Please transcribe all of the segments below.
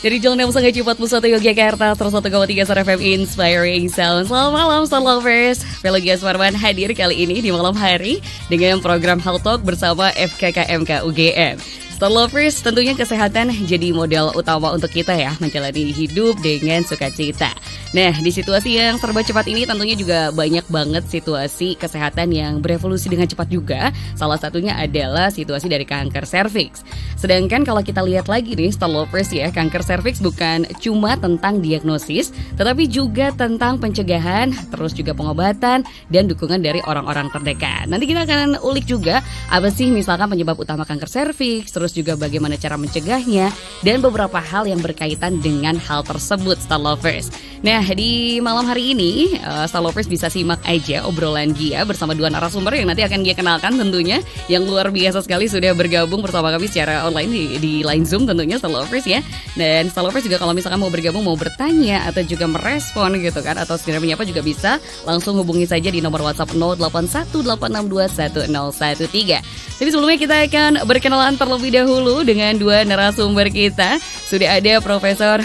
Dari Jalan Yang Sangat Cepat Pusat Yogyakarta 101,3 Suara FM Inspiring Sound. Selamat malam Star Lovers. Velogia Suarman hadir kali ini di malam hari dengan program Health Talk bersama FKKMK UGM. Star Lovers, tentunya kesehatan jadi modal utama untuk kita ya, menjalani hidup dengan sukacita. Nah, di situasi yang serba cepat ini tentunya juga banyak banget situasi kesehatan yang berevolusi dengan cepat juga. Salah satunya adalah situasi dari kanker serviks. Sedangkan kalau kita lihat lagi nih Star Lovers ya, kanker serviks bukan cuma tentang diagnosis, tetapi juga tentang pencegahan, terus juga pengobatan dan dukungan dari orang-orang terdekat. Nanti kita akan ulik juga apa sih misalkan penyebab utama kanker serviks, terus juga bagaimana cara mencegahnya, dan beberapa hal yang berkaitan dengan hal tersebut Star Lovers. Nah, di malam hari ini Star Lovers bisa simak aja obrolan Gia bersama dua narasumber yang nanti akan Gia kenalkan tentunya, yang luar biasa sekali sudah bergabung bersama kami secara online di line Zoom tentunya Star Lovers ya. Dan Star Lovers juga kalau misalkan mau bergabung, mau bertanya atau juga merespon gitu kan, atau segera menyapa juga bisa, langsung hubungi saja di nomor WhatsApp 0818621013. Tapi sebelumnya kita akan berkenalan terlebih dahulu dengan dua narasumber kita. Sudah ada Profesor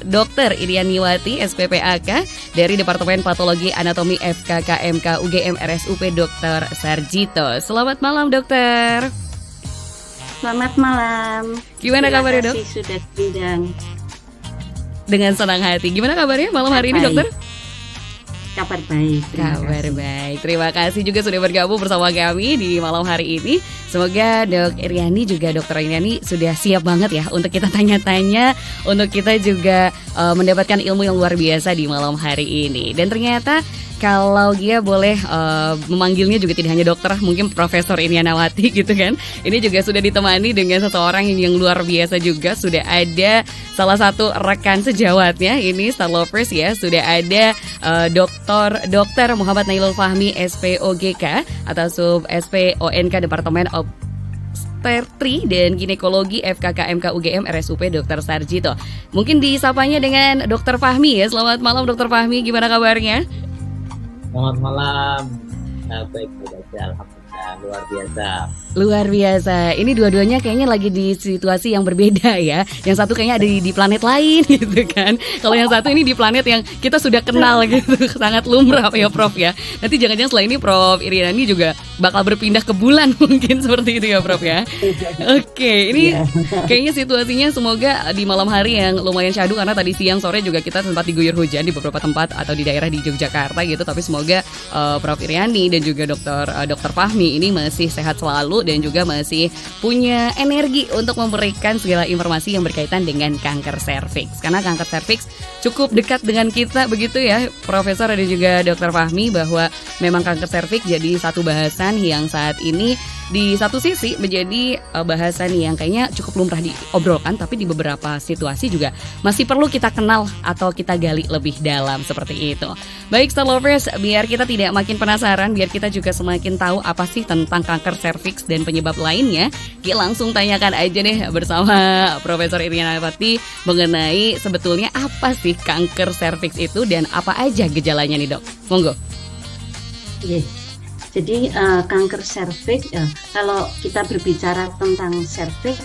Dr. Irianiwati SPPAK dari Departemen Patologi Anatomi FKKMK UGM RSUP Dr. Sarjito. Selamat malam dokter. Selamat malam. Gimana kabarnya dok? Terima kasih sudah diundang. Dengan senang hati. Gimana kabarnya malam hari ini dokter? Kabar baik. Kabar baik. Terima kasih juga sudah bergabung bersama kami di malam hari ini. Semoga Dok Iriani juga Dokter Iriani sudah siap banget ya untuk kita tanya-tanya, untuk kita juga mendapatkan ilmu yang luar biasa di malam hari ini. Dan ternyata kalau Gia boleh memanggilnya juga tidak hanya dokter, mungkin Profesor Irianiwati gitu kan. Ini juga sudah ditemani dengan seseorang yang luar biasa juga. Sudah ada salah satu rekan sejawatnya ini Star Lovers ya. Sudah ada Dr. Muhammad Nailul Fahmi SPOGK atau Sub SPONK Departemen Obstetri dan Ginekologi FKKMK UGM RSUP Dr. Sarjito. Mungkin disapanya dengan Dr. Fahmi ya. Selamat malam Dr. Fahmi, gimana kabarnya? Selamat malam. Baik saja, alhamdulillah, luar biasa. Luar biasa. Ini dua-duanya kayaknya lagi di situasi yang berbeda ya. Yang satu kayaknya ada di planet lain gitu kan. Kalau yang satu ini di planet yang kita sudah kenal gitu. Sangat lumrah ya Prof ya. Nanti jangan-jangan setelah ini Prof Iriani juga bakal berpindah ke bulan mungkin seperti itu ya Prof ya. Oke, ini kayaknya situasinya semoga di malam hari yang lumayan syahdu, karena tadi siang sore juga kita sempat diguyur hujan di beberapa tempat atau di daerah di Yogyakarta gitu. Tapi semoga Prof Iriani dan juga Dr. Fahmi ini masih sehat selalu dan juga masih punya energi untuk memberikan segala informasi yang berkaitan dengan kanker serviks. Karena kanker serviks cukup dekat dengan kita begitu ya Profesor dan juga Dr. Fahmi, bahwa memang kanker serviks jadi satu bahasan yang saat ini di satu sisi menjadi bahasan yang kayaknya cukup lumrah diobrolkan, tapi di beberapa situasi juga masih perlu kita kenal atau kita gali lebih dalam seperti itu. Baik Star Lovers, biar kita tidak makin penasaran, biar kita juga semakin tahu apa sih tentang kanker serviks dan penyebab lainnya, kita langsung tanyakan aja deh bersama Profesor Irianiwati mengenai sebetulnya apa sih kanker serviks itu dan apa aja gejalanya nih dok. Monggo. Yes. Jadi kanker serviks, kalau kita berbicara tentang serviks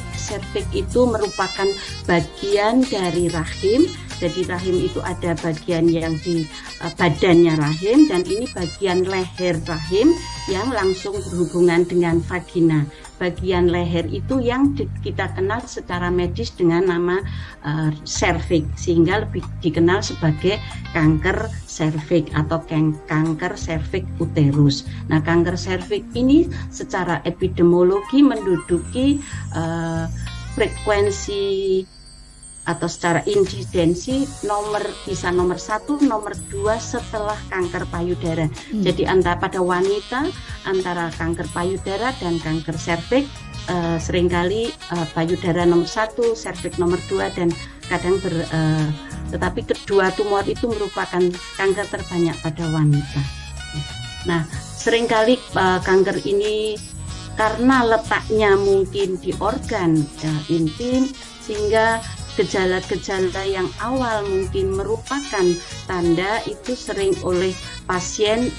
itu merupakan bagian dari rahim. Jadi rahim itu ada bagian yang di badannya rahim, dan ini bagian leher rahim yang langsung berhubungan dengan vagina. Bagian leher itu yang kita kenal secara medis dengan nama serviks, sehingga lebih dikenal sebagai kanker serviks atau kanker serviks uterus. Nah, kanker serviks ini secara epidemiologi menduduki frekuensi atau secara insidensi bisa nomor 1, nomor 2 setelah kanker payudara. Jadi pada wanita antara kanker payudara dan kanker serviks seringkali payudara nomor 1, serviks nomor 2, dan kadang tetapi kedua tumor itu merupakan kanker terbanyak pada wanita. Nah, seringkali kanker ini karena letaknya mungkin di organ intim, sehingga gejala-gejala yang awal mungkin merupakan tanda itu sering oleh pasien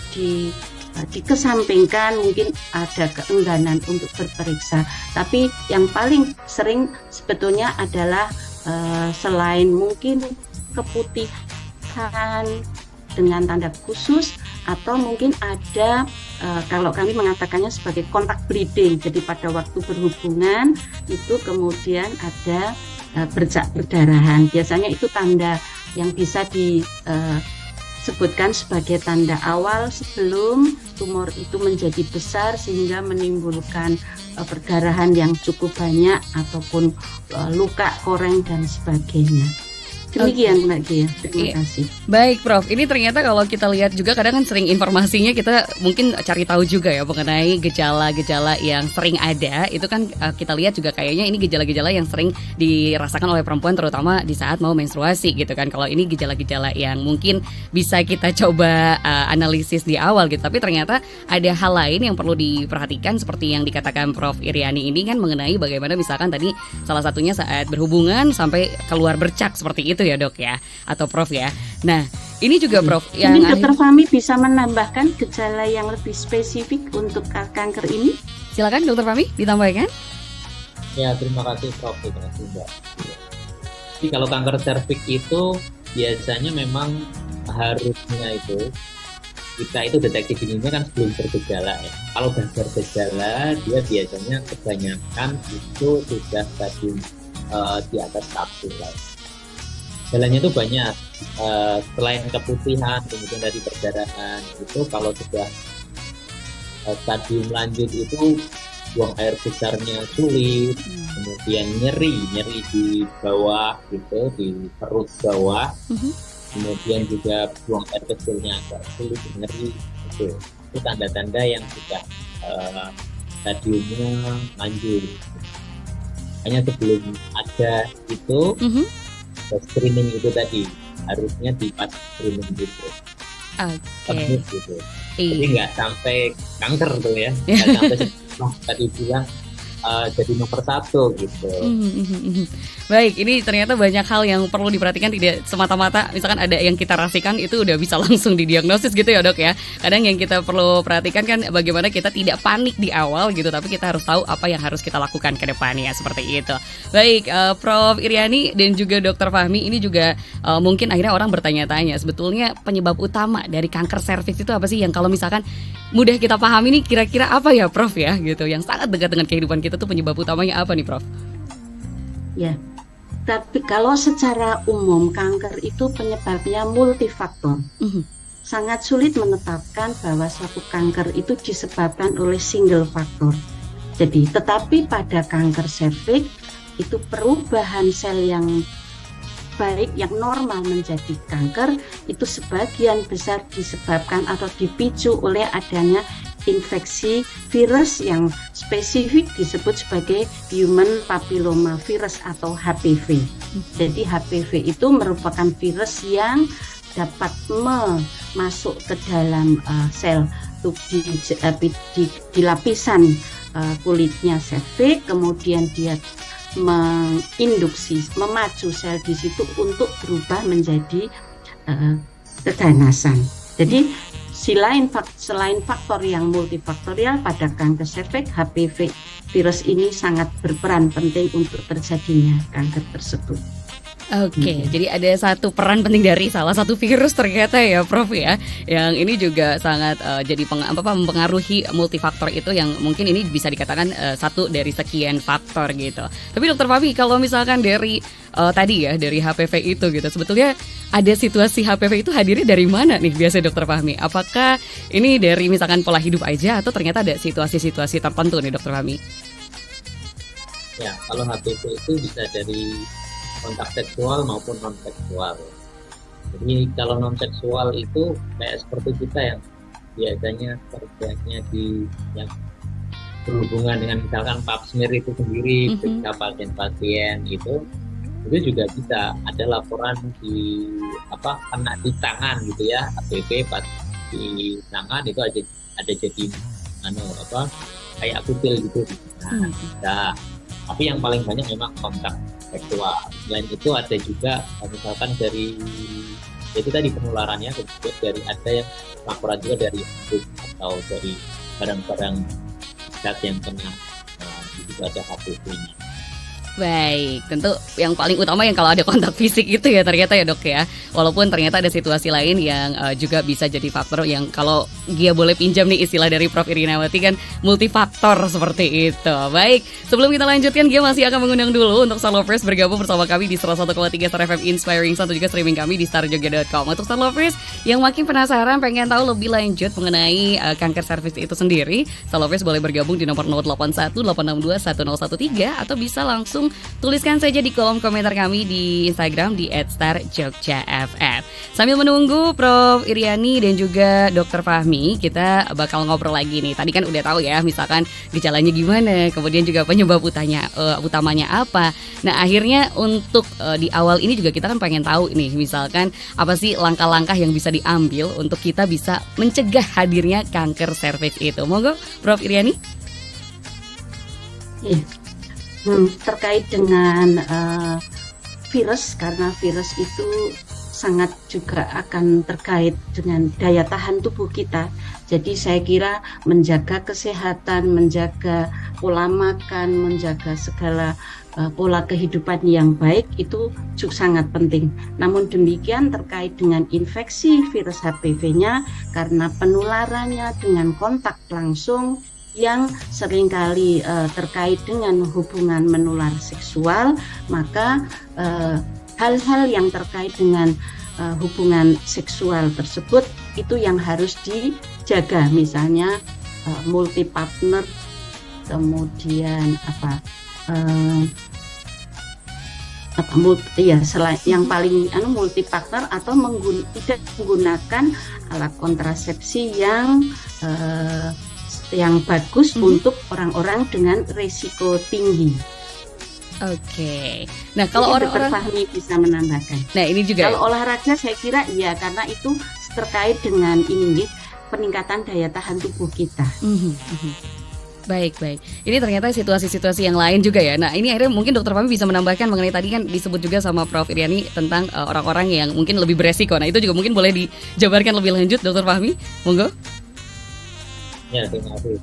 dikesampingkan, mungkin ada keengganan untuk berperiksa. Tapi yang paling sering sebetulnya adalah selain mungkin keputihan dengan tanda khusus, atau mungkin ada kalau kami mengatakannya sebagai kontak bleeding. Jadi pada waktu berhubungan itu kemudian ada bercak perdarahan. Biasanya itu tanda yang bisa disebutkan sebagai tanda awal sebelum tumor itu menjadi besar sehingga menimbulkan perdarahan yang cukup banyak ataupun luka, koreng dan sebagainya. Demikian Mbak Gia, terima kasih. Baik Prof, ini ternyata kalau kita lihat juga kadang kan sering informasinya kita mungkin cari tahu juga ya mengenai gejala-gejala yang sering ada. Itu kan kita lihat juga kayaknya ini gejala-gejala yang sering dirasakan oleh perempuan terutama di saat mau menstruasi gitu kan. Kalau ini gejala-gejala yang mungkin bisa kita coba analisis di awal gitu. Tapi ternyata ada hal lain yang perlu diperhatikan seperti yang dikatakan Prof Iriani ini kan mengenai bagaimana misalkan tadi salah satunya saat berhubungan sampai keluar bercak seperti itu ya Dok ya, atau Prof ya. Nah ini juga Prof yang mungkin Dokter Fahmi bisa menambahkan gejala yang lebih spesifik untuk kanker ini. Silakan Dokter Fahmi ditambahkan. Ya, terima kasih Prof. Terima kasih Mbak. Jadi kalau kanker serviks itu biasanya memang harusnya itu kita itu deteksi dininya kan sebelum bergejala ya. Kalau sudah bergejala dia biasanya kebanyakan itu sudah stadium di atas 1 lah. Jalannya itu banyak, selain keputihan, kemudian dari perdarahan, itu kalau sudah stadium lanjut itu buang air besarnya sulit, kemudian nyeri di bawah gitu, di perut bawah, kemudian juga buang air kecilnya agak sulit, nyeri itu tanda-tanda yang sudah stadiumnya lanjut. Hanya sebelum ada itu screening itu tadi harusnya pas screening gitu. Oke. Gitu. Jadi nggak sampai kanker tuh ya, nggak sampai tadi bilang jadi nomor 1 gitu. Baik, ini ternyata banyak hal yang perlu diperhatikan, tidak semata-mata misalkan ada yang kita rasakan itu udah bisa langsung didiagnosis gitu ya Dok ya. Kadang yang kita perlu perhatikan kan bagaimana kita tidak panik di awal gitu, tapi kita harus tahu apa yang harus kita lakukan ke depannya seperti itu. Baik, Prof Iriani dan juga Dr. Fahmi, ini juga mungkin akhirnya orang bertanya-tanya sebetulnya penyebab utama dari kanker serviks itu apa sih, yang kalau misalkan mudah kita pahami nih kira-kira apa ya Prof ya gitu, yang sangat dekat dengan kehidupan kita tuh penyebab utamanya apa nih Prof? Ya, tapi kalau secara umum kanker itu penyebabnya multifaktor. Sangat sulit menetapkan bahwa suatu kanker itu disebabkan oleh single faktor. Jadi, tetapi pada kanker serviks itu perubahan sel yang baik yang normal menjadi kanker itu sebagian besar disebabkan atau dipicu oleh adanya infeksi virus yang spesifik disebut sebagai human papilloma virus atau HPV. Jadi HPV itu merupakan virus yang dapat masuk ke dalam sel di lapisan kulitnya serviks, kemudian dia memacu sel di situ untuk berubah menjadi keganasan. Jadi selain faktor yang multifaktorial pada kanker serviks, HPV virus ini sangat berperan penting untuk terjadinya kanker tersebut. Oke, jadi ada satu peran penting dari salah satu virus ternyata ya Prof ya, yang ini juga sangat jadi mempengaruhi multifaktor itu yang mungkin ini bisa dikatakan satu dari sekian faktor gitu. Tapi Dokter Fahmi, kalau misalkan dari tadi ya dari HPV itu gitu, sebetulnya ada situasi HPV itu hadirnya dari mana nih biasanya Dokter Fahmi? Apakah ini dari misalkan pola hidup aja atau ternyata ada situasi-situasi tertentu nih Dokter Fahmi? Ya, kalau HPV itu bisa dari kontak seksual maupun non seksual. Jadi kalau non seksual itu kayak seperti kita yang biasanya kerjanya di yang berhubungan dengan misalkan pap smear itu sendiri, periksa pasien-pasien itu juga bisa ada laporan di kena di tangan gitu ya, HPV pas di tangan itu ada jadi kayak kutil gitu. Nah, tapi yang paling banyak memang kontak seksual. Selain itu ada juga misalkan dari itu tadi penularannya, kemudian dari ada yang laporan juga dari hidup atau dari barang-barang zat yang kena itu ada HPV-nya. Baik, tentu yang paling utama yang kalau ada kontak fisik itu ya ternyata ya dok ya. Walaupun ternyata ada situasi lain yang juga bisa jadi faktor yang kalau Gia boleh pinjam nih istilah dari Prof. Irinawati kan multifaktor seperti itu. Baik, sebelum kita lanjutkan Gia masih akan mengundang dulu untuk Star Lovers bergabung bersama kami di 101,3 Star FM Inspiring Sound, juga streaming kami di starjogja.com. Untuk Star Lovers yang makin penasaran pengen tahu lebih lanjut mengenai kanker serviks itu sendiri, Star Lovers boleh bergabung di nomor 081 862 1013 atau bisa langsung tuliskan saja di kolom komentar kami di Instagram di @starjogjafm. Sambil menunggu Prof. Iriani dan juga Dr. Fahmi, kita bakal ngobrol lagi nih. Tadi kan udah tahu ya, misalkan gejalanya gimana, kemudian juga penyebab utamanya apa. Nah akhirnya untuk di awal ini juga kita kan pengen tahu nih, misalkan apa sih langkah-langkah yang bisa diambil untuk kita bisa mencegah hadirnya kanker serviks itu. Monggo Prof. Iriani. Terkait dengan virus, karena virus itu sangat juga akan terkait dengan daya tahan tubuh kita. Jadi saya kira menjaga kesehatan, menjaga pola makan, menjaga segala pola kehidupan yang baik itu juga sangat penting. Namun demikian terkait dengan infeksi virus HPV-nya, karena penularannya dengan kontak langsung yang seringkali terkait dengan hubungan menular seksual, maka hal-hal yang terkait dengan hubungan seksual tersebut itu yang harus dijaga, misalnya multi partner, kemudian yang paling multi partner atau tidak menggunakan alat kontrasepsi yang bagus untuk orang-orang dengan risiko tinggi. Oke. Nah kalau orang-orang Fahmi bisa menambahkan. Nah ini juga. Kalau olahraga saya kira iya, karena itu terkait dengan ini peningkatan daya tahan tubuh kita. Baik. Ini ternyata situasi-situasi yang lain juga ya. Nah ini akhirnya mungkin Dokter Fahmi bisa menambahkan mengenai tadi kan disebut juga sama Prof. Iriani tentang orang-orang yang mungkin lebih beresiko. Nah itu juga mungkin boleh dijabarkan lebih lanjut Dokter Fahmi. Monggo. Ya, terima kasih.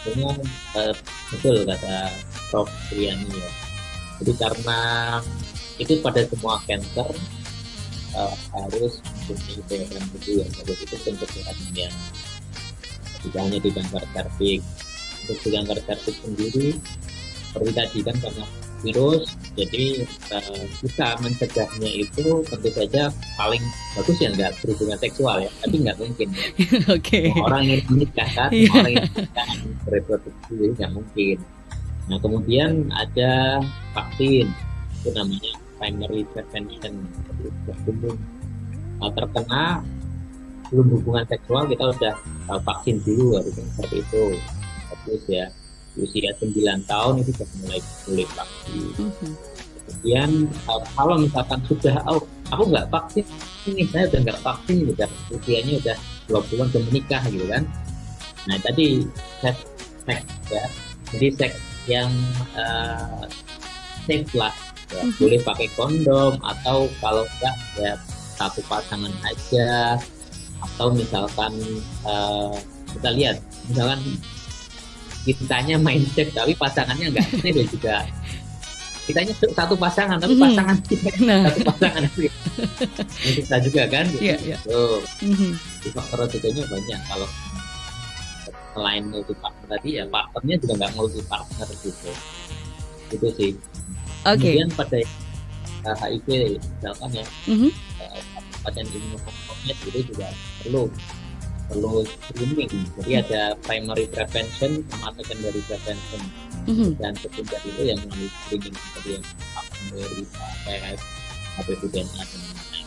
Sebenarnya betul kata Prof. Iriani ya. Jadi karena itu pada semua kanker harus mempunyai daya tahan tubuh yang bagus. Itu pencegahan yang tidak hanya di kanker serviks. Untuk di kanker serviks sendiri, seperti tadi kan karena virus, jadi kita mencegahnya itu tentu saja paling bagus ya nggak berhubungan seksual ya, tapi nggak mungkin ya. Oke. Orang yang menikah kan, orang yang menikah bereproduksi jadi nggak mungkin. Nah kemudian ada vaksin, itu namanya primary prevention. Sebelum terkena, belum hubungan seksual kita udah vaksin dulu harusnya seperti itu. Terus ya usia 9 tahun itu sudah mulai boleh vaksin. Kemudian kalau misalkan sudah aku nggak vaksin ini, saya udah nggak vaksin, udah usianya udah 20-an udah menikah gitu kan. Nah tadi seks ya, jadi seks yang safe lah ya, boleh pakai kondom atau kalau enggak ya satu pasangan aja, atau misalkan kita lihat misalkan kitanya main seks tapi pasangannya enggak, ini juga kitanya satu pasangan tapi pasangan kita satu pasangan itu kita juga kan gitu. Faktor resikonya banyak. Kalau selain multi partner tadi ya partnernya juga nggak multi partner gitu, itu sih. Kemudian pada HIV misalkan ya, pasien imunokompromis itu juga perlu screening. Jadi ada primary prevention sama secondary prevention, dan ketiga itu yang melalui screening seperti yang dari HPV DNA dan lain-lain.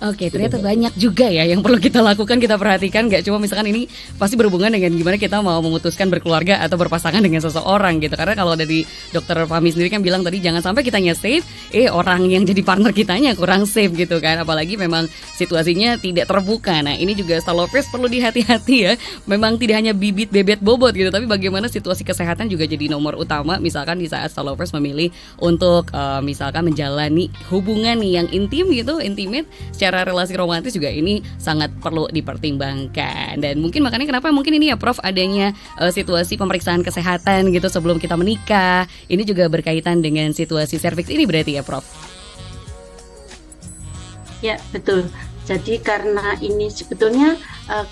Oke, ternyata banyak juga ya yang perlu kita lakukan, kita perhatikan. Gak cuma misalkan ini pasti berhubungan dengan gimana kita mau memutuskan berkeluarga atau berpasangan dengan seseorang gitu. Karena kalau dari Dokter Fahmi sendiri kan bilang tadi jangan sampai kitanya safe, orang yang jadi partner kitanya kurang safe gitu kan. Apalagi memang situasinya tidak terbuka. Nah ini juga Star Lovers perlu dihati-hati ya. Memang tidak hanya bibit bebet bobot gitu, tapi bagaimana situasi kesehatan juga jadi nomor utama. Misalkan di saat Star Lovers memilih untuk misalkan menjalani hubungan nih yang intim gitu, intimate secara relasi romantis juga ini sangat perlu dipertimbangkan. Dan mungkin makanya kenapa mungkin ini ya Prof, adanya situasi pemeriksaan kesehatan gitu sebelum kita menikah. Ini juga berkaitan dengan situasi serviks ini berarti ya Prof? Ya, betul. Jadi karena ini sebetulnya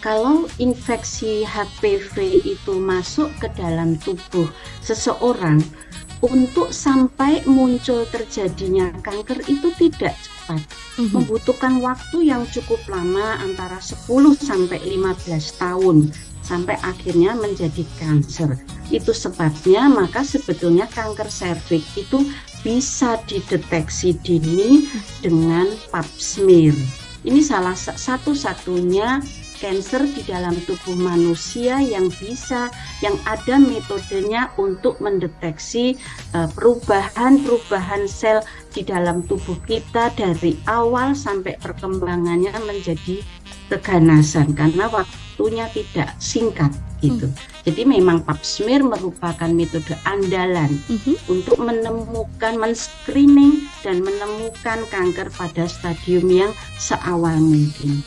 kalau infeksi HPV itu masuk ke dalam tubuh seseorang, untuk sampai muncul terjadinya kanker itu tidak cepat. Membutuhkan waktu yang cukup lama, antara 10 sampai 15 tahun sampai akhirnya menjadi kanker. Itu sebabnya maka sebetulnya kanker serviks itu bisa dideteksi dini dengan pap smear. Ini salah satu-satunya kanker di dalam tubuh manusia yang ada metodenya untuk mendeteksi perubahan sel di dalam tubuh kita dari awal sampai perkembangannya menjadi keganasan, karena waktunya tidak singkat gitu. Jadi memang pap smear merupakan metode andalan untuk menemukan, men-screening dan menemukan kanker pada stadium yang seawal mungkin.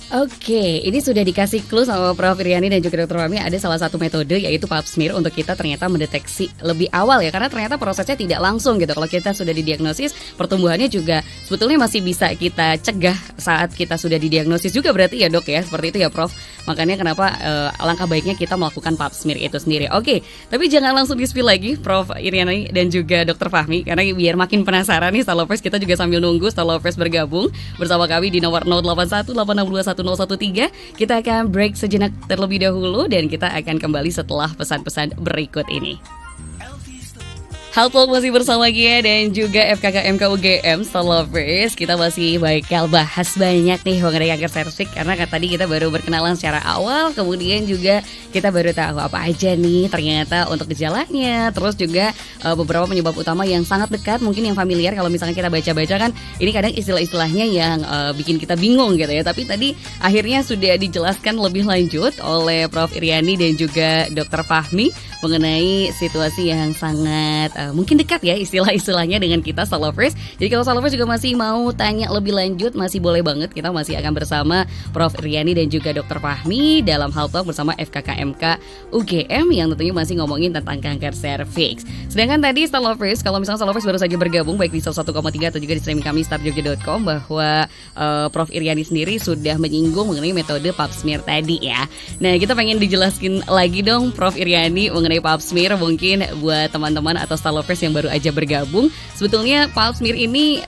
Oke, ini sudah dikasih clue sama Prof. Iriani dan juga Dr. Fahmi, ada salah satu metode yaitu pap smear untuk kita ternyata mendeteksi lebih awal ya, karena ternyata prosesnya tidak langsung gitu. Kalau kita sudah didiagnosis, pertumbuhannya juga sebetulnya masih bisa kita cegah saat kita sudah didiagnosis juga berarti ya Dok ya, seperti itu ya Prof. Makanya kenapa alangkah baiknya kita melakukan pap smear itu sendiri. Oke, tapi jangan langsung di-spill lagi Prof. Iriani dan juga Dr. Fahmi, karena biar makin penasaran nih Starlovers, kita juga sambil nunggu Starlovers bergabung bersama kami di nomor 0818621013. Kita akan break sejenak terlebih dahulu dan kita akan kembali setelah pesan-pesan berikut ini. Halpol masih bersama Gia dan juga FKKMK UGM Starlovers. Kita masih bakal bahas banyak nih mengenai kanker serviks, karena tadi kita baru berkenalan secara awal, kemudian juga kita baru tahu apa aja nih ternyata untuk gejalanya, terus juga beberapa penyebab utama yang sangat dekat, mungkin yang familiar kalau misalnya kita baca-baca kan, ini kadang istilah-istilahnya yang bikin kita bingung gitu ya. Tapi tadi akhirnya sudah dijelaskan lebih lanjut oleh Prof. Iriani dan juga Dr. Fahmi mengenai situasi yang sangat mungkin dekat ya istilah-istilahnya dengan kita Starlovers. Jadi kalau Starlovers juga masih mau tanya lebih lanjut, masih boleh banget, kita masih akan bersama Prof. Iriani dan juga Dr. Fahmi dalam Hal Talk bersama FKKMK UGM yang tentunya masih ngomongin tentang kanker serviks. Sedangkan tadi Starlovers, kalau misalnya Starlovers baru saja bergabung baik di 101,3 atau juga di streaming kami startjogja.com, bahwa Prof. Iriani sendiri sudah menyinggung mengenai metode pap smear tadi ya. Nah, kita pengen dijelaskan lagi dong Prof. Iriani mengenai pap smear, mungkin buat teman-teman atau Starlovers yang baru aja bergabung, sebetulnya pap smear ini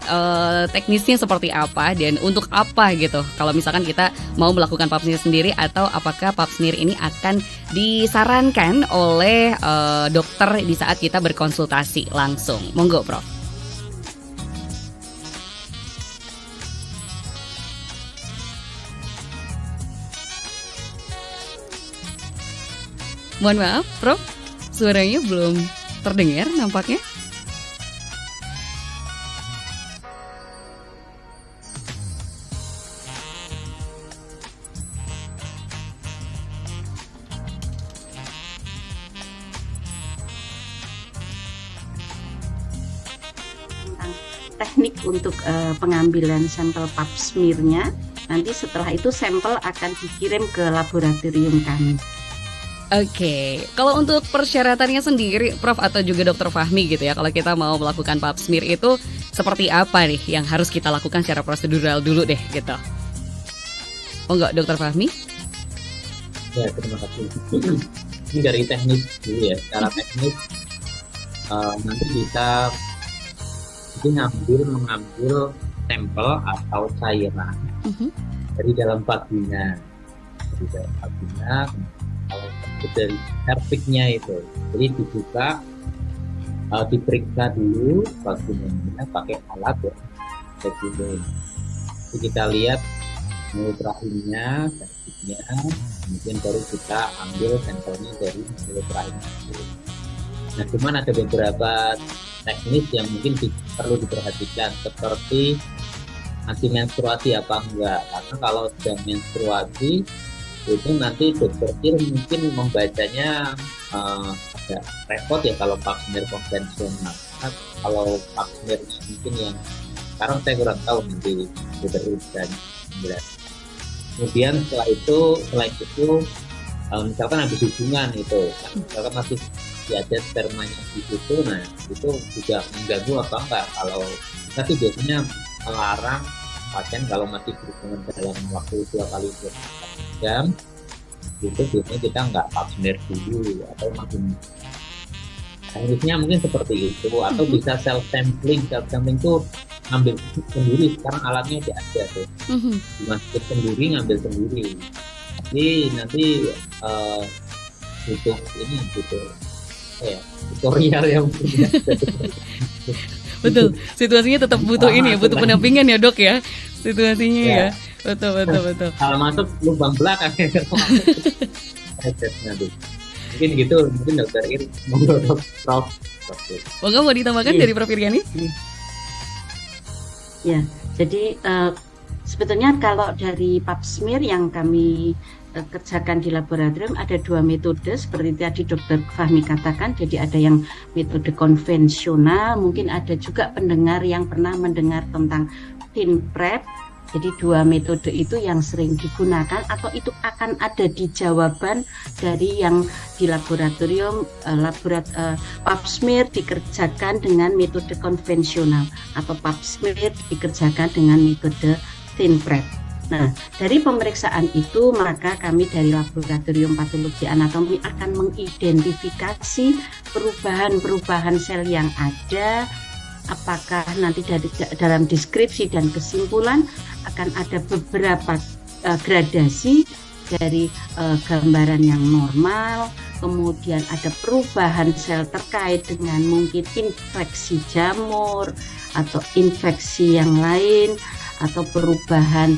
teknisnya seperti apa dan untuk apa gitu, kalau misalkan kita mau melakukan pap smear sendiri, atau apakah pap smear ini akan disarankan oleh dokter di saat kita berkonsultasi langsung. Monggo Prof. Mohon maaf Prof, suaranya belum terdengar nampaknya. Teknik untuk pengambilan sampel pap smear-nya, nanti setelah itu sampel akan dikirim ke laboratorium kami. Oke, kalau untuk persyaratannya sendiri Prof atau juga Dr. Fahmi gitu ya, kalau kita mau melakukan pap smear itu seperti apa nih yang harus kita lakukan secara prosedural dulu deh gitu. Oh enggak Dr. Fahmi? Ya, terima kasih. Ini dari teknis dulu ya, secara teknis nanti kita mengambil sampel atau cairan dari dalam vagina, kalau dari serviksnya itu, jadi dibuka, diperiksa dulu vaginanya pakai alat ya, kayak gitu. Jadi kita lihat mulut rahimnya, serviksnya, kemudian baru kita ambil sampelnya dari mulut rahimnya. Nah, cuman ada beberapa teknis yang mungkin perlu diperhatikan, seperti anti menstruasi apa enggak, karena kalau sudah menstruasi itu nanti dokter mungkin membacanya agak repot ya kalau pap smear konvensional. Nah, kalau pap smear mungkin yang sekarang saya kurang tahu nanti diteruskan. Kemudian selain itu misalkan habis hubungan itu, misalkan masih ada spermanya di situ, nah itu juga mengganggu apa enggak? Kalau kita sih biasanya melarang pasien kalau masih berhubungan dalam waktu 2 kali 24 jam, itu biasanya kita nggak pap smear dulu atau makin harusnya mungkin seperti itu, atau bisa self sampling itu ngambil sendiri, sekarang alatnya udah ada tuh, dimasukin sendiri, ngambil sendiri. Jadi nanti butuh tutorial yang Betul, situasinya tetap butuh ini ya, butuh pendampingan ya dok ya, situasinya ya. Betul. Kalau masuk lubang belakang mungkin gitu, mungkin dokter Ir, monggo Prof. Monggo mau ditambahkan dari Prof Iryani? Ya, jadi sebetulnya kalau dari pap smear yang kami kerjakan di laboratorium ada 2 metode seperti tadi Dokter Fahmi katakan. Jadi ada yang metode konvensional, mungkin ada juga pendengar yang pernah mendengar tentang thin prep. Jadi 2 metode itu yang sering digunakan atau itu akan ada di jawaban dari yang di laboratorium. Pap smear dikerjakan dengan metode konvensional atau pap smear dikerjakan dengan metode thin prep. Nah, dari pemeriksaan itu maka kami dari Laboratorium Patologi Anatomi akan mengidentifikasi perubahan-perubahan sel yang ada. Apakah nanti dalam deskripsi dan kesimpulan akan ada beberapa gradasi dari gambaran yang normal, kemudian ada perubahan sel terkait dengan mungkin infeksi jamur atau infeksi yang lain, atau perubahan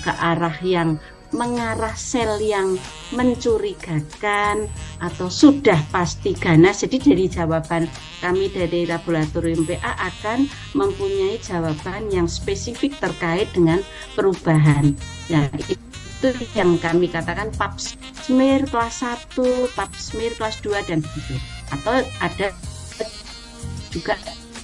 ke arah yang mengarah sel yang mencurigakan atau sudah pasti ganas. Jadi dari jawaban kami dari laboratorium PA akan mempunyai jawaban yang spesifik terkait dengan perubahan. Nah, itu yang kami katakan pap smear kelas 1, pap smear kelas 2 dan begitu. Atau ada juga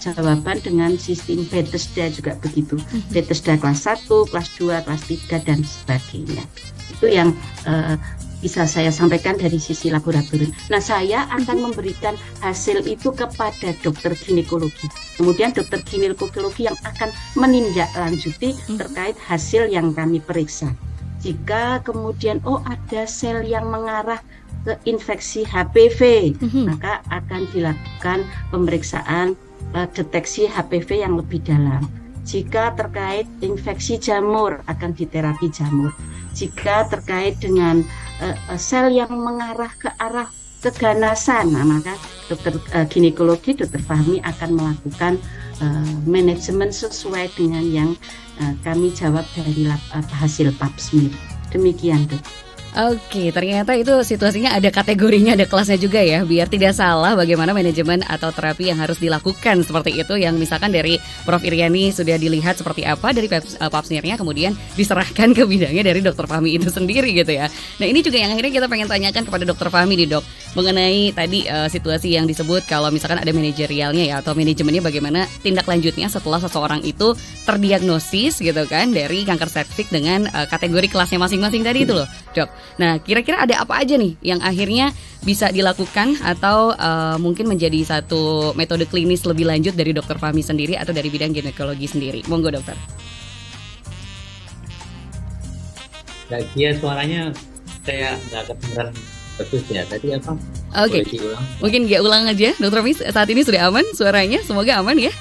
jawaban dengan sistem Bethesda juga begitu. Bethesda kelas 1, kelas 2, kelas 3 dan sebagainya. Itu yang bisa saya sampaikan dari sisi laboratorium. Nah, saya akan memberikan hasil itu kepada dokter ginekologi. Kemudian dokter ginekologi yang akan menindaklanjuti terkait hasil yang kami periksa. Jika kemudian ada sel yang mengarah ke infeksi HPV, maka akan dilakukan pemeriksaan deteksi HPV yang lebih dalam. Jika terkait infeksi jamur akan diterapi jamur. Jika terkait dengan sel yang mengarah ke arah keganasan, maka dokter ginekologi, dokter Fahmi akan melakukan manajemen sesuai dengan yang kami jawab dari hasil pap smear. Demikian, Dok. Oke, ternyata itu situasinya ada kategorinya, ada kelasnya juga ya, biar tidak salah bagaimana manajemen atau terapi yang harus dilakukan seperti itu, yang misalkan dari Prof Iryani sudah dilihat seperti apa dari pap smear-nya, kemudian diserahkan ke bidangnya dari Dokter Fahmi itu sendiri gitu ya. Nah, ini juga yang akhirnya kita pengen tanyakan kepada Dokter Fahmi nih, Dok, mengenai tadi situasi yang disebut kalau misalkan ada manajerialnya ya, atau manajemennya bagaimana tindak lanjutnya setelah seseorang itu terdiagnosis gitu kan dari kanker serviks dengan kategori kelasnya masing-masing tadi itu loh, Dok. Nah, kira-kira ada apa aja nih yang akhirnya bisa dilakukan atau mungkin menjadi satu metode klinis lebih lanjut dari Dokter Fahmi sendiri atau dari bidang ginekologi sendiri? Monggo, Dokter. Ya, suaranya saya nggak kedengeran bagus ya. Tadi apa? Oke. Mungkin dia ulang aja, Dokter Fahmi. Saat ini sudah aman suaranya, semoga aman ya.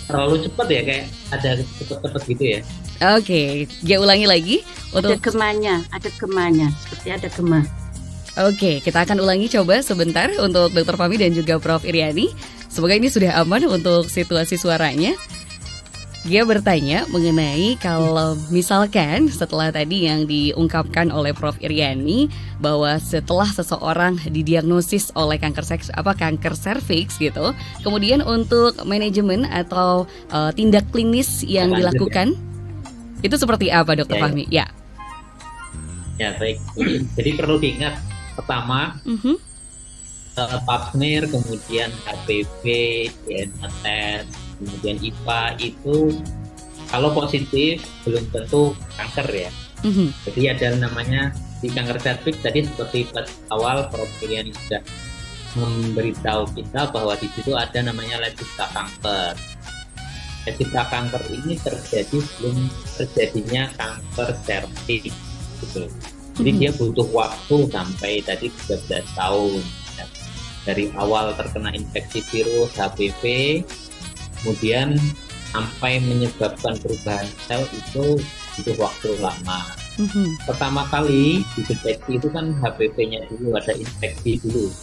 Terlalu cepat ya, kayak ada cepat-cepat gitu ya. Oke, dia ulangi lagi untuk ada gemanya, seperti ada gema. Oke, kita akan ulangi coba sebentar untuk Dokter Fahmi dan juga Prof Iryani. Semoga ini sudah aman untuk situasi suaranya. Dia bertanya mengenai kalau misalkan setelah tadi yang diungkapkan oleh Prof Iryani bahwa setelah seseorang didiagnosis oleh kanker serviks gitu, kemudian untuk manajemen atau tindak klinis yang dilakukan itu seperti apa, Dokter Fahmi? Ya. Ya, baik. Jadi perlu diingat pertama pap smear, kemudian HPV, DNA test, kemudian IPA itu kalau positif belum tentu kanker ya. Jadi ada namanya di kanker serviks tadi seperti pas awal Prof. Iriani sudah memberitahu kita bahwa di situ ada namanya lesi prakanker. Lesi prakanker ini terjadi sebelum terjadinya kanker serviks gitu. Jadi dia butuh waktu sampai tadi 13 tahun ya. Dari awal terkena infeksi virus HPV, kemudian sampai menyebabkan perubahan sel itu butuh waktu lama. Pertama kali dideteksi itu kan HPV-nya dulu, ada infeksi dulu.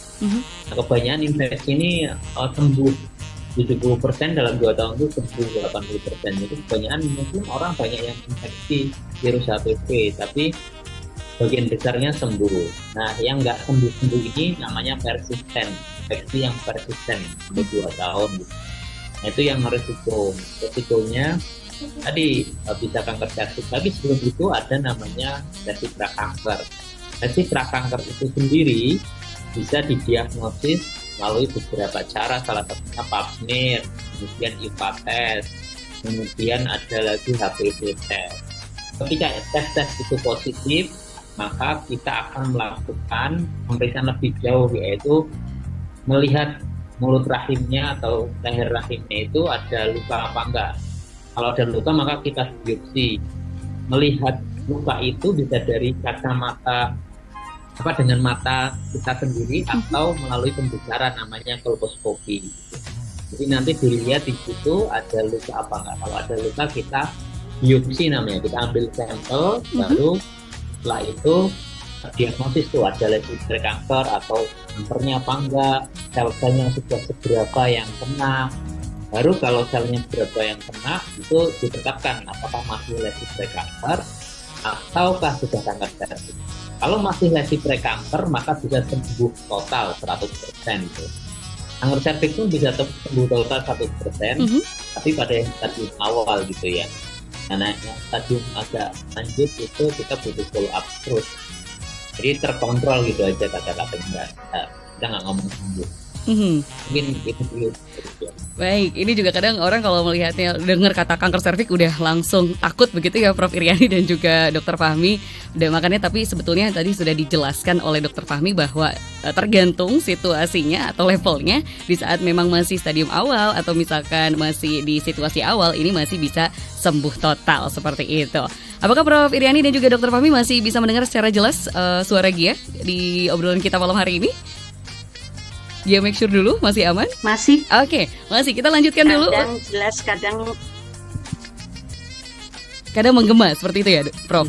Nah, kebanyakan infeksi ini sembuh 70% dalam 2 tahun itu sembuh 80%. Itu kebanyakan mungkin orang banyak yang infeksi virus HPV, tapi bagian besarnya sembuh. Nah, yang nggak sembuh-sembuh ini namanya persisten, infeksi yang persisten untuk 2 tahun. Gitu. Nah, itu yang resikonya tadi bisa kanker serviks. Tapi sebelum itu ada namanya lesi prakanker. Lesi prakanker itu sendiri bisa didiagnosis melalui beberapa cara, salah satunya pap smear, kemudian IPA test, kemudian ada lagi HPV test. Ketika tes itu positif, maka kita akan melakukan pemeriksaan lebih jauh, yaitu melihat mulut rahimnya atau leher rahimnya itu ada luka apa enggak. Kalau ada luka maka kita biopsi. Melihat luka itu bisa dari kacamata dengan mata kita sendiri atau melalui pembesaran namanya kolposkopi. Jadi nanti dilihat di situ ada luka apa enggak. Kalau ada luka kita biopsi namanya, kita ambil sampel baru setelah itu diagnosis tuh ada lesi prekanker atau kankernya apa enggak, sel-selnya sudah seberapa yang kena. Baru kalau selnya berapa yang kena itu ditetapkan apakah masih lesi prekanker ataukah sudah kanker serviks. Kalau masih lesi prekanker maka bisa sembuh total 100% gitu. Kanker serviks pun bisa sembuh total 100%, tapi pada yang stadium awal gitu ya. Nah, yang stadium agak lanjut itu kita butuh follow up terus. Jadi terkontrol gitu aja kata-katanya. Kita nggak ngomong sembuh. Mungkin itu dulu. Baik, ini juga kadang orang kalau melihatnya dengar kata kanker serviks udah langsung takut begitu ya Prof. Iriani dan juga Dr. Fahmi. Makanya tapi sebetulnya tadi sudah dijelaskan oleh Dr. Fahmi bahwa tergantung situasinya atau levelnya. Di saat memang masih stadium awal atau misalkan masih di situasi awal, ini masih bisa sembuh total seperti itu. Apakah Prof. Iriani dan juga Dr. Fahmi masih bisa mendengar secara jelas suara Gia di obrolan kita malam hari ini? Gia make sure dulu masih aman? Masih. Oke, masih. Kita lanjutkan dulu. Kadang jelas, kadang menggema seperti itu ya, Prof?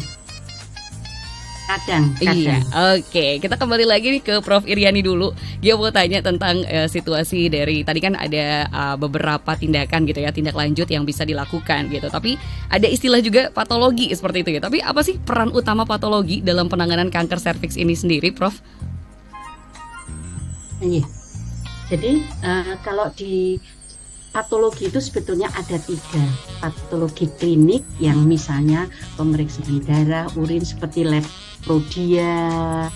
Kadang. Iya, oke. Kita kembali lagi nih ke Prof. Iriani dulu. Dia mau tanya tentang situasi dari tadi kan ada beberapa tindakan gitu ya, tindak lanjut yang bisa dilakukan gitu. Tapi ada istilah juga patologi seperti itu ya. Tapi apa sih peran utama patologi dalam penanganan kanker serviks ini sendiri, Prof? Iya. Jadi kalau di patologi itu sebetulnya ada 3. Patologi klinik yang misalnya pemeriksaan darah, urin seperti lab prodia,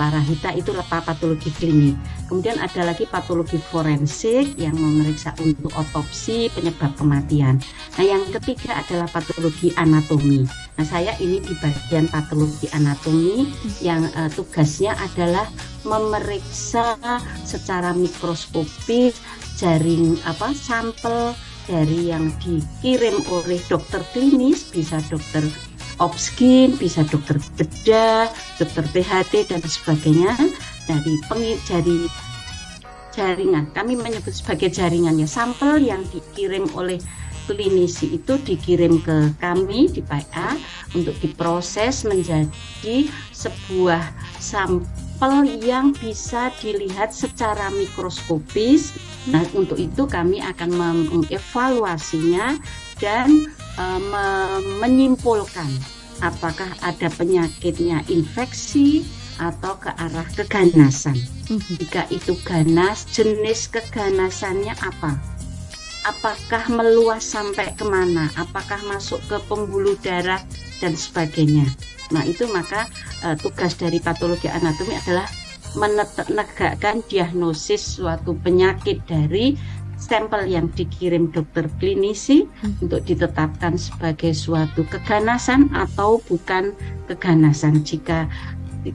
parahita, itu patologi klinik. Kemudian ada lagi patologi forensik yang memeriksa untuk otopsi penyebab kematian. Nah, yang ketiga adalah patologi anatomi. Nah, saya ini di bagian patologi anatomi yang tugasnya adalah memeriksa secara mikroskopis sampel dari yang dikirim oleh dokter klinis, bisa dokter obskin, bisa dokter bedah, dokter THT dan sebagainya, dari jaringan. Kami menyebut sebagai jaringannya. Sampel yang dikirim oleh klinisi itu dikirim ke kami di PA untuk diproses menjadi sebuah sampel yang bisa dilihat secara mikroskopis. Nah, untuk itu kami akan mengevaluasinya dan menyimpulkan apakah ada penyakitnya infeksi atau ke arah keganasan. Jika itu ganas, jenis keganasannya apa? Apakah meluas sampai kemana? Apakah masuk ke pembuluh darah dan sebagainya? Nah, itu maka tugas dari patologi anatomi adalah menegakkan diagnosis suatu penyakit dari sampel yang dikirim dokter klinisi untuk ditetapkan sebagai suatu keganasan atau bukan keganasan. Jika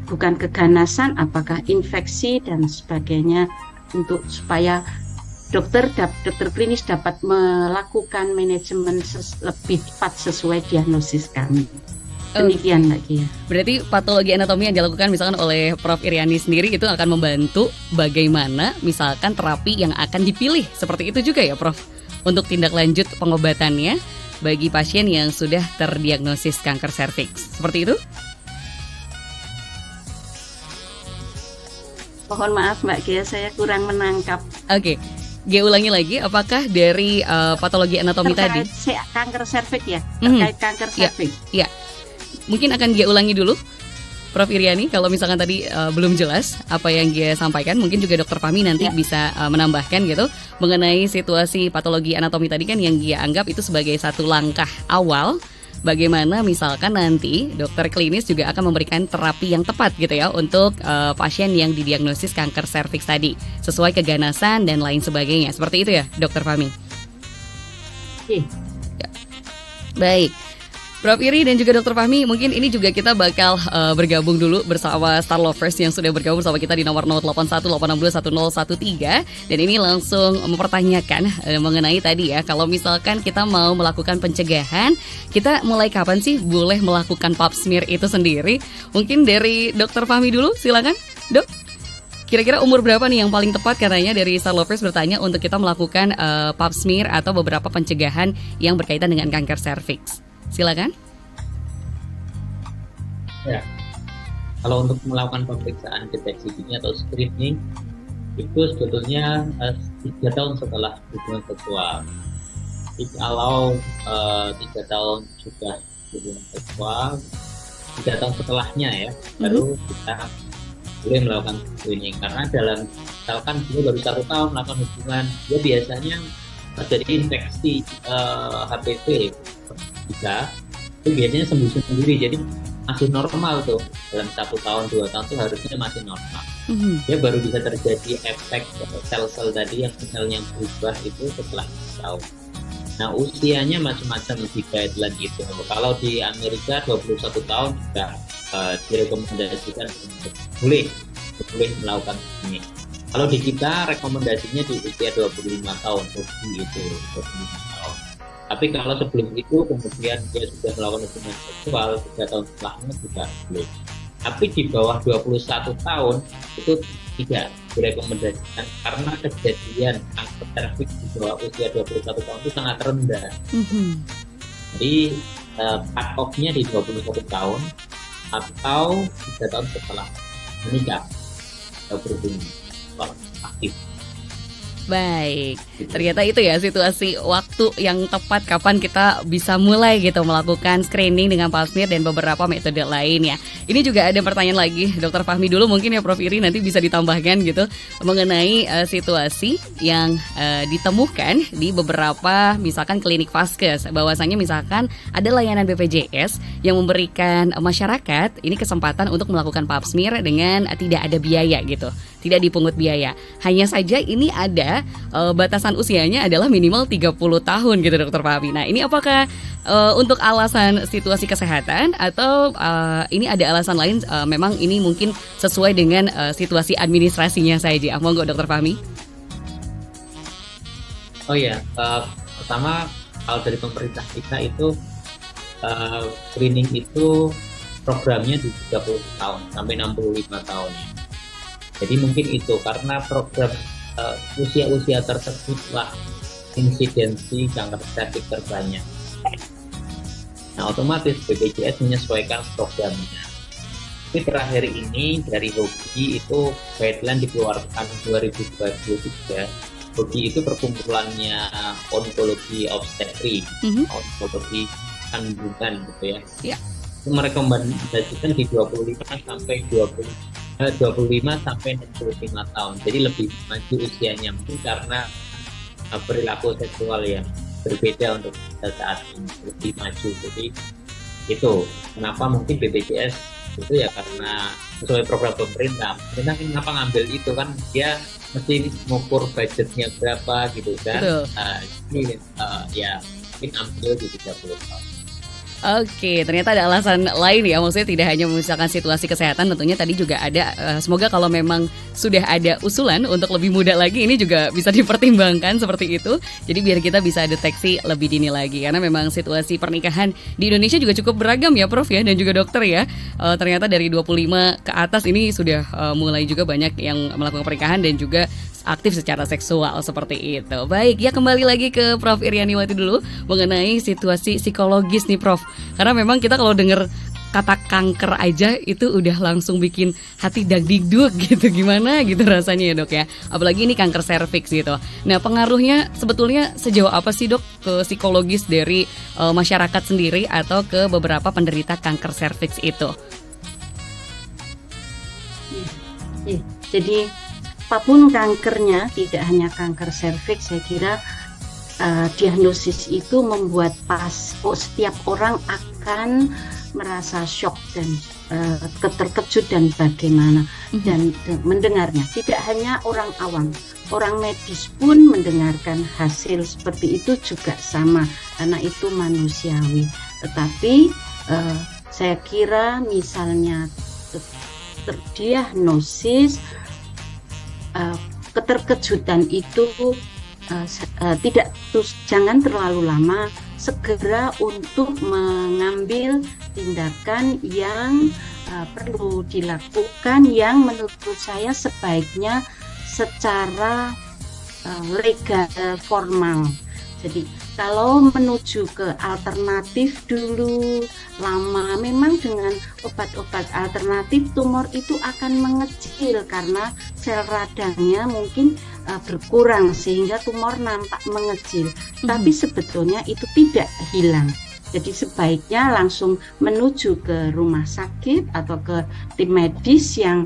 bukan keganasan, apakah infeksi dan sebagainya, untuk supaya dokter klinis dapat melakukan manajemen lebih tepat sesuai diagnosis kami. Demikian Mbak Kia. Berarti patologi anatomi yang dilakukan misalkan oleh Prof. Iriani sendiri itu akan membantu bagaimana misalkan terapi yang akan dipilih. Seperti itu juga ya Prof, untuk tindak lanjut pengobatannya bagi pasien yang sudah terdiagnosis kanker serviks. Seperti itu? Mohon maaf Mbak Kia, saya kurang menangkap. Oke. Dia ulangi lagi, apakah dari patologi anatomi terkait tadi? Kanker serviks ya, terkait kanker serviks. Ya. Mungkin akan dia ulangi dulu, Prof. Iriani, kalau misalkan tadi belum jelas apa yang dia sampaikan, mungkin juga Dokter Fahmi nanti bisa menambahkan gitu mengenai situasi patologi anatomi tadi kan yang dia anggap itu sebagai satu langkah awal. Bagaimana misalkan nanti dokter klinis juga akan memberikan terapi yang tepat gitu ya untuk pasien yang didiagnosis kanker serviks tadi sesuai keganasan dan lain sebagainya. Seperti itu ya, Dokter Fahmi? Iya. Ya. Baik. Prof. Iri dan juga Dr. Fahmi, mungkin ini juga kita bakal bergabung dulu bersama Star Lovers yang sudah bergabung bersama kita di nomor 0818621013. Dan ini langsung mempertanyakan mengenai tadi ya, kalau misalkan kita mau melakukan pencegahan, kita mulai kapan sih boleh melakukan pap smear itu sendiri? Mungkin dari Dr. Fahmi dulu, silakan Dok. Kira-kira umur berapa nih yang paling tepat katanya dari Star Lovers bertanya untuk kita melakukan pap smear atau beberapa pencegahan yang berkaitan dengan kanker serviks? Silakan. Ya, kalau untuk melakukan pemeriksaan deteksi dini atau screening itu sebetulnya 3 tahun setelah hubungan seksual. Kalau 3 tahun sudah hubungan seksual, 3 tahun setelahnya ya, baru kita boleh melakukan screening. Karena dalam misalkan dia baru 1 tahun melakukan hubungan, dia biasanya terjadi infeksi HPV. Bisa itu biasanya sembuh sendiri, jadi masih normal tuh dalam 1 tahun 2 tahun tuh harusnya masih normal. Dia baru bisa terjadi efek sel-sel tadi yang selnya berubah itu setelah 1 tahun. Nah usianya macam-macam di guideline itu. Kalau di Amerika 21 tahun sudah direkomendasikan boleh melakukan ini. Kalau di kita rekomendasinya di usia 25 tahun itu 25 tahun. Tapi kalau sebelum itu kemudian dia sudah melakukan hubungan seksual 3 tahun setelahnya juga boleh. Tapi di bawah 21 tahun itu tidak direkomendasikan karena kejadian kanker serviks di bawah usia 21 tahun itu sangat rendah. Jadi cut off-nya di 21 tahun atau 3 tahun setelah menikah atau berhubungan aktif. Baik, ternyata itu ya situasi waktu yang tepat kapan kita bisa mulai gitu melakukan screening dengan pap smear dan beberapa metode lain ya. Ini juga ada pertanyaan lagi, Dr. Fahmi dulu mungkin ya Prof. Iri nanti bisa ditambahkan gitu mengenai situasi yang ditemukan di beberapa misalkan klinik vaskes, bahwasanya misalkan ada layanan BPJS yang memberikan masyarakat ini kesempatan untuk melakukan pap smear dengan tidak ada biaya gitu, tidak dipungut biaya. Hanya saja ini ada batasan usianya adalah minimal 30 tahun gitu Dr. Fahmi. Nah ini apakah untuk alasan situasi kesehatan atau ini ada alasan lain, memang ini mungkin sesuai dengan situasi administrasinya saja? Monggo Dr. Fahmi. Oh ya, pertama kalau dari pemerintah kita itu screening itu programnya di 30 tahun sampai 65 tahun. Jadi mungkin itu karena program usia-usia tersebutlah insidensi kanker serviks terbanyak. Nah, otomatis BPJS menyesuaikan programnya. Tapi terakhir ini dari HOGI itu guideline dikeluarkan 2023. HOGI itu perkumpulannya onkologi obstetri, onkologi kandungan gitu ya. Yeah. Merekomendasikan di 25 sampai 65 tahun, jadi lebih maju usianya mungkin karena perilaku seksual yang berbeda untuk saat ini lebih maju. Jadi itu kenapa mungkin BPJS itu ya karena sesuai program pemerintah. Pemerintah kan kenapa ngambil itu kan dia mesti mengukur budgetnya berapa gitu kan. Betul. Jadi ya mungkin ambil di 30 tahun. Oke, ternyata ada alasan lain ya. Maksudnya tidak hanya misalkan situasi kesehatan, tentunya tadi juga ada. Semoga kalau memang sudah ada usulan untuk lebih muda lagi, ini juga bisa dipertimbangkan seperti itu. Jadi biar kita bisa deteksi lebih dini lagi. Karena memang situasi pernikahan di Indonesia juga cukup beragam ya Prof ya, dan juga dokter ya. Ternyata dari 25 ke atas ini sudah mulai juga banyak yang melakukan pernikahan dan juga aktif secara seksual seperti itu. Baik, ya kembali lagi ke Prof Irianiwati dulu mengenai situasi psikologis nih Prof. Karena memang kita kalau dengar kata kanker aja itu udah langsung bikin hati dagdikduk gitu, gimana gitu rasanya ya Dok ya. Apalagi ini kanker serviks gitu. Nah, pengaruhnya sebetulnya sejauh apa sih Dok ke psikologis dari masyarakat sendiri atau ke beberapa penderita kanker serviks itu? Jadi apapun kankernya, tidak hanya kanker serviks, saya kira diagnosis itu membuat setiap orang akan merasa shock dan terkejut dan bagaimana dan mendengarnya. Tidak hanya orang awam, orang medis pun mendengarkan hasil seperti itu juga sama, karena itu manusiawi. Tetapi saya kira misalnya terdiagnosis, keterkejutan itu jangan terlalu lama, segera untuk mengambil tindakan yang perlu dilakukan, yang menurut saya sebaiknya secara legal formal. Jadi kalau menuju ke alternatif dulu lama, memang dengan obat-obat alternatif tumor itu akan mengecil karena sel radangnya mungkin berkurang sehingga tumor nampak mengecil. Tapi sebetulnya itu tidak hilang. Jadi sebaiknya langsung menuju ke rumah sakit atau ke tim medis yang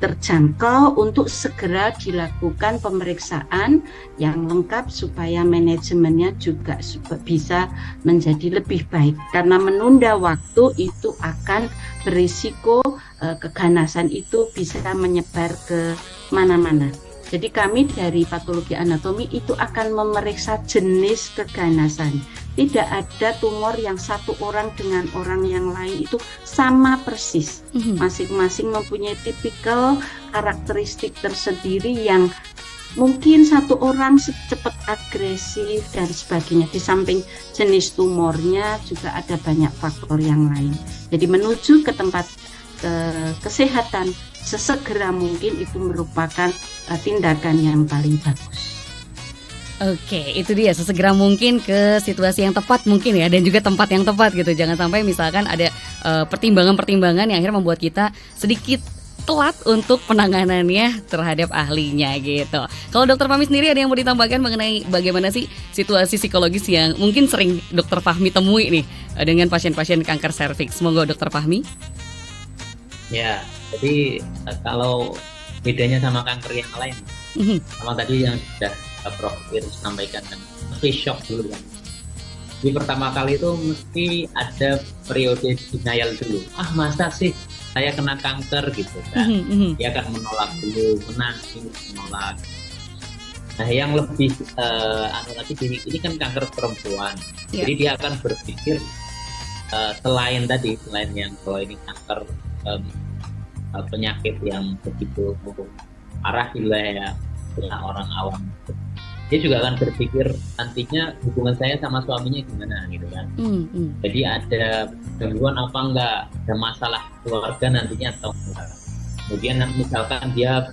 terjangkau untuk segera dilakukan pemeriksaan yang lengkap supaya manajemennya juga bisa menjadi lebih baik, karena menunda waktu itu akan berisiko keganasan itu bisa menyebar ke mana-mana. Jadi kami dari patologi anatomi itu akan memeriksa jenis keganasan. Tidak ada tumor yang satu orang dengan orang yang lain itu sama persis. Masing-masing mempunyai tipikal karakteristik tersendiri yang mungkin satu orang cepat agresif dan sebagainya. Di samping jenis tumornya juga ada banyak faktor yang lain. Jadi menuju ke tempat kesehatan sesegera mungkin itu merupakan tindakan yang paling bagus. Oke, itu dia, sesegera mungkin ke situasi yang tepat mungkin ya, dan juga tempat yang tepat gitu. Jangan sampai misalkan ada pertimbangan-pertimbangan yang akhirnya membuat kita sedikit telat untuk penanganannya terhadap ahlinya gitu. Kalau Dokter Fahmi sendiri ada yang mau ditambahkan mengenai bagaimana sih situasi psikologis yang mungkin sering Dokter Fahmi temui nih dengan pasien-pasien kanker serviks? Monggo Dokter Fahmi. Ya, jadi kalau bedanya sama kanker yang lain, sama tadi yang sudah Prof. Iris sampaikan, kan mesti shock dulu kan. Di pertama kali itu mesti ada periode denial dulu. Masa sih saya kena kanker gitu kan? Dia akan menolak dulu, menangis, menolak. Nah, yang lebih lagi ini kan kanker perempuan, jadi dia akan berpikir selain yang kalau ini kanker penyakit yang begitu parah di wilayah orang awam, dia juga akan berpikir nantinya hubungan saya sama suaminya gimana gitu kan. Jadi ada gangguan apa enggak, ada masalah keluarga nantinya atau enggak. Kemudian misalkan dia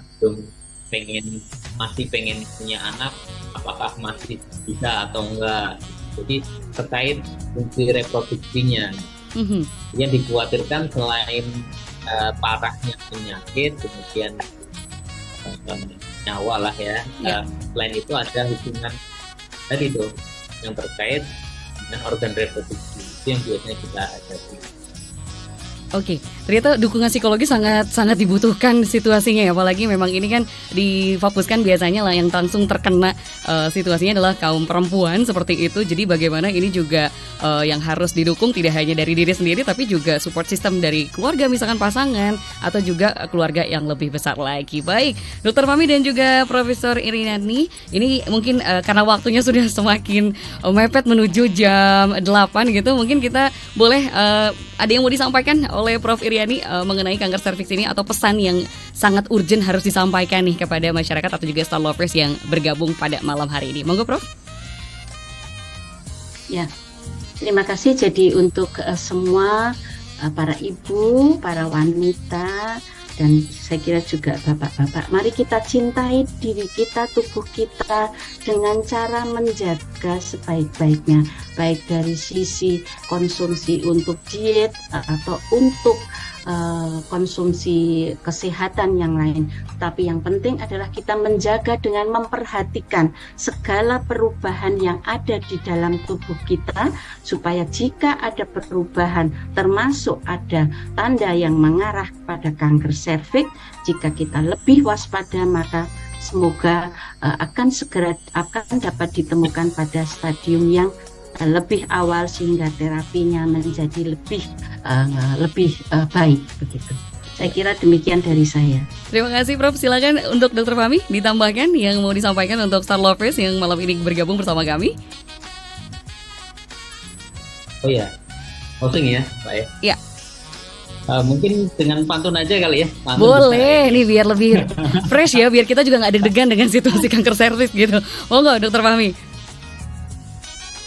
masih pengen punya anak, apakah masih bisa atau enggak. Jadi terkait fungsi reproduksinya yang dikhawatirkan selain parahnya penyakit, kemudian nyawa lah ya. Selain itu ada hubungan tadi tuh yang terkait dengan organ reproduksi, itu yang biasanya kita hadapi. Oke, Ternyata dukungan psikologi sangat sangat dibutuhkan situasinya ya, apalagi memang ini kan difokuskan biasanya lah yang langsung terkena situasinya adalah kaum perempuan seperti itu. Jadi bagaimana ini juga yang harus didukung tidak hanya dari diri sendiri tapi juga support system dari keluarga, misalkan pasangan atau juga keluarga yang lebih besar lagi. Baik, Dr. Fahmi dan juga Profesor Iriani, ini mungkin karena waktunya sudah semakin mepet menuju jam 8 gitu, mungkin kita boleh ada yang mau disampaikan oleh Prof. Iriani mengenai kanker serviks ini atau pesan yang sangat urgent harus disampaikan nih kepada masyarakat atau juga Star Lovers yang bergabung pada malam hari ini. Monggo Prof. Ya, terima kasih. Jadi untuk semua para ibu, para wanita, dan saya kira juga bapak-bapak, mari kita cintai diri kita, tubuh kita dengan cara menjaga sebaik-baiknya, baik dari sisi konsumsi untuk diet atau untuk konsumsi kesehatan yang lain. Tapi yang penting adalah kita menjaga dengan memperhatikan segala perubahan yang ada di dalam tubuh kita, supaya jika ada perubahan termasuk ada tanda yang mengarah pada kanker serviks, jika kita lebih waspada maka semoga akan dapat ditemukan pada stadium yang lebih awal sehingga terapinya menjadi lebih baik begitu. Saya kira demikian dari saya. Terima kasih Prof. Silakan untuk Dr. Fahmi ditambahkan yang mau disampaikan untuk Star Lovers yang malam ini bergabung bersama kami. Oh ya, closing ya Pak ya? Ya. Mungkin dengan pantun aja kali ya. Pantun boleh, nih biar lebih fresh ya, biar kita juga nggak deg-degan dengan situasi kanker serviks gitu. Mau nggak Dr. Fahmi?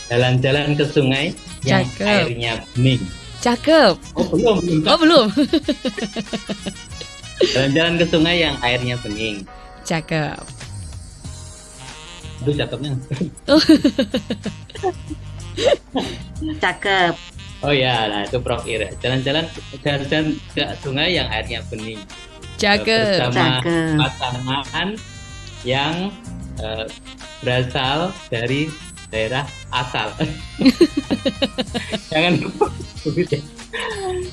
Jalan-jalan ke sungai yang Cakep. airnya bening. Cakep. Oh belum. Oh belum. Jalan-jalan ke sungai yang airnya bening. Cakep. Aduh cakepnya. Cakep. Oh ya, nah itu Prof. Ira. Jalan-jalan ke sungai yang airnya bening. Cakep. Bersama Cakep. pasangan yang berasal dari daerah asal. Jangan lupa.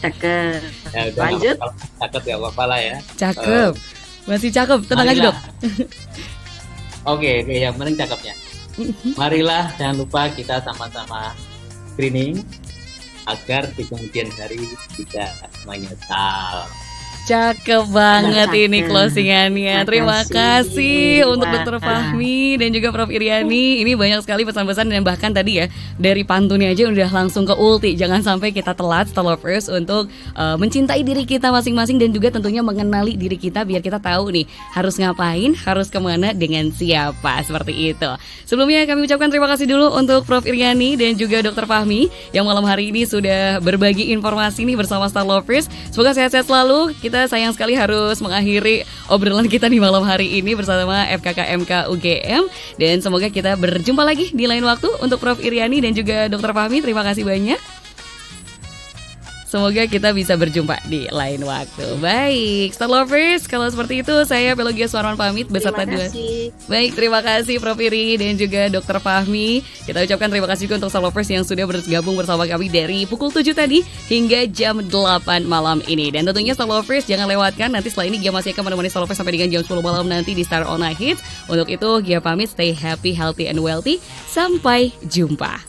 Cakep. Ya, udah, Lanjut. Cakep ya apa-apa lah ya. Cakep. Masih cakep. Tenang aja Dok. Oke, yang penting cakepnya. Marilah jangan lupa kita sama-sama screening agar di kemudian hari tidak menyesal. Cakep banget Cakep. ini closingannya. Terima kasih untuk Wah. Dr. Fahmi dan juga Prof. Iriani. Ini banyak sekali pesan-pesan dan bahkan tadi ya dari pantunnya aja udah langsung ke ulti. Jangan sampai kita telat Star Lovers untuk mencintai diri kita masing-masing dan juga tentunya mengenali diri kita biar kita tahu nih harus ngapain, harus kemana, dengan siapa, seperti itu. Sebelumnya kami ucapkan terima kasih dulu untuk Prof. Iriani dan juga Dr. Fahmi yang malam hari ini sudah berbagi informasi nih bersama Star Lovers. Semoga sehat-sehat selalu. Kita sayang sekali harus mengakhiri obrolan kita di malam hari ini bersama FKKMK UGM. Dan semoga kita berjumpa lagi di lain waktu. Untuk Prof. Iriani dan juga Dr. Fahmi, terima kasih banyak. Semoga kita bisa berjumpa di lain waktu. Baik, Star Lovers, kalau seperti itu saya Pelogia Suarman pamit beserta Terima dua. kasih. Baik, terima kasih Prof. Iri dan juga Dr. Fahmi. Kita ucapkan terima kasih juga untuk Star Lovers yang sudah bergabung bersama kami dari pukul 7 tadi hingga jam 8 malam ini. Dan tentunya Star Lovers jangan lewatkan, nanti setelah ini Gia masih akan menemani Star Lovers sampai dengan jam 10 malam nanti di Star On Air Hits. Untuk itu Gia pamit, stay happy, healthy, and wealthy. Sampai jumpa.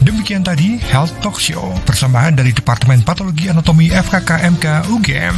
Demikian tadi Health Talk Show, persembahan dari Departemen Patologi Anatomi FKKMK UGM.